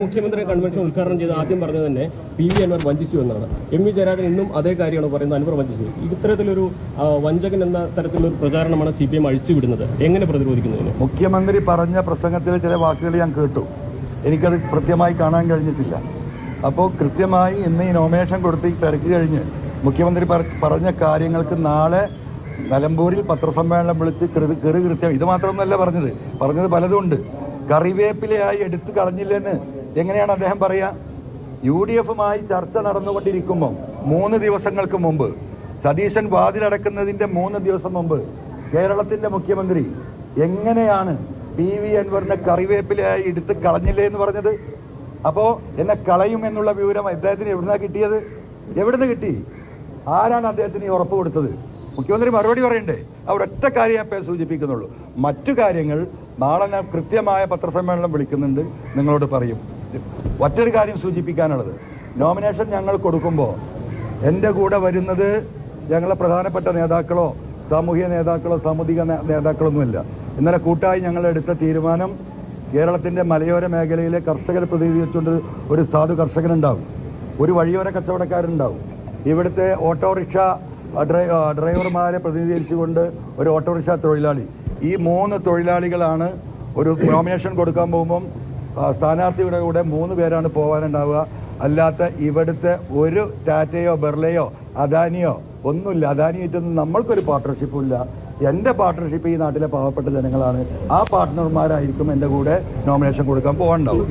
മുഖ്യമന്ത്രി കൺവെൻഷൻ ഉദ്ഘാടനം ചെയ്ത് ആദ്യം പറഞ്ഞത് തന്നെ PV അൻവർ വഞ്ചിച്ചു എന്നാണ്. MV ജയരാജൻ ഇന്നും അതേ കാര്യമാണ് പറയുന്നത്, അൻവർ വഞ്ചിച്ചു. ഇത്തരത്തിലൊരു വഞ്ചകൻ എന്ന തരത്തിലുള്ള പ്രചാരണമാണ് CPM അഴിച്ചുവിടുന്നത്. എങ്ങനെ പ്രതിരോധിക്കുന്നതിന്? മുഖ്യമന്ത്രി പറഞ്ഞ പ്രസംഗത്തിലെ ചില വാക്കുകൾ ഞാൻ കേട്ടു, എനിക്കത് കൃത്യമായി കാണാൻ കഴിഞ്ഞിട്ടില്ല. അപ്പോൾ കൃത്യമായി ഇന്ന് ഈ നോമിനേഷൻ കൊടുത്ത് തിരക്ക് കഴിഞ്ഞ് മുഖ്യമന്ത്രി പറഞ്ഞ കാര്യങ്ങൾക്ക് നാളെ നിലമ്പൂരിൽ പത്രസമ്മേളനം വിളിച്ച് കൃത്യം ഇത് മാത്രമൊന്നുമല്ല പറഞ്ഞത് പലതുമുണ്ട്. കറിവേപ്പിലയായി എടുത്തു കളഞ്ഞില്ലെന്ന് എങ്ങനെയാണ് അദ്ദേഹം പറയുക? UDF-മായി ചർച്ച നടന്നുകൊണ്ടിരിക്കുമ്പോൾ 3 ദിവസങ്ങൾക്ക് മുമ്പ്, സതീശൻ വാതിലടക്കുന്നതിൻ്റെ 3 ദിവസം മുമ്പ് കേരളത്തിൻ്റെ മുഖ്യമന്ത്രി എങ്ങനെയാണ് PV അൻവറിനെ കറിവേപ്പിലയായി എടുത്ത് കളഞ്ഞില്ലേ എന്ന് പറഞ്ഞത്? അപ്പോൾ എന്നെ കളയും എന്നുള്ള വിവരം അദ്ദേഹത്തിന് എവിടുന്ന് കിട്ടി? ആരാണ് അദ്ദേഹത്തിന് ഈ ഉറപ്പ് കൊടുത്തത്? മുഖ്യമന്ത്രി മറുപടി പറയണ്ടേ? അവിടെ ഒറ്റ കാര്യം ഞാൻ സൂചിപ്പിക്കുന്നുള്ളൂ. മറ്റു കാര്യങ്ങൾ നാളെ ഞാൻ കൃത്യമായ പത്രസമ്മേളനം വിളിക്കുന്നുണ്ട്, നിങ്ങളോട് പറയും. ഒറ്റൊരു കാര്യം സൂചിപ്പിക്കാനുള്ളത്, നോമിനേഷൻ ഞങ്ങൾ കൊടുക്കുമ്പോൾ എൻ്റെ കൂടെ വരുന്നത് ഞങ്ങളെ പ്രധാനപ്പെട്ട നേതാക്കളോ സാമൂഹിക നേതാക്കളോ സാമൂഹിക നേതാക്കളൊന്നുമില്ല. ഇന്നലെ കൂട്ടായി ഞങ്ങൾ എടുത്ത തീരുമാനം, കേരളത്തിൻ്റെ മലയോര മേഖലയിലെ കർഷകരെ പ്രതിനിധീകരിച്ചുകൊണ്ട് ഒരു സാധു കർഷകനുണ്ടാവും, ഒരു വഴിയോര കച്ചവടക്കാരുണ്ടാവും, ഇവിടുത്തെ ഓട്ടോറിക്ഷ ഡ്രൈവർമാരെ പ്രതിനിധീകരിച്ചുകൊണ്ട് ഒരു ഓട്ടോറിക്ഷ തൊഴിലാളി. ഈ 3 തൊഴിലാളികളാണ് ഒരു നോമിനേഷൻ കൊടുക്കാൻ പോകുമ്പം സ്ഥാനാർത്ഥിയുടെ കൂടെ 3 പേരാണ് പോകാനുണ്ടാവുക. അല്ലാത്ത ഇവിടുത്തെ ഒരു ടാറ്റയോ ബെർലയോ അദാനിയോ ഒന്നുമില്ല. അദാനിയായിട്ടൊന്നും നമ്മൾക്കൊരു പാർട്ട്ണർഷിപ്പും ഇല്ല. എൻ്റെ പാർട്ട്ണർഷിപ്പ് ഈ നാട്ടിലെ പാവപ്പെട്ട ജനങ്ങളാണ്. ആ പാർട്ട്ണർമാരായിരിക്കും എൻ്റെ കൂടെ നോമിനേഷൻ കൊടുക്കാൻ പോകാനുണ്ടാവും.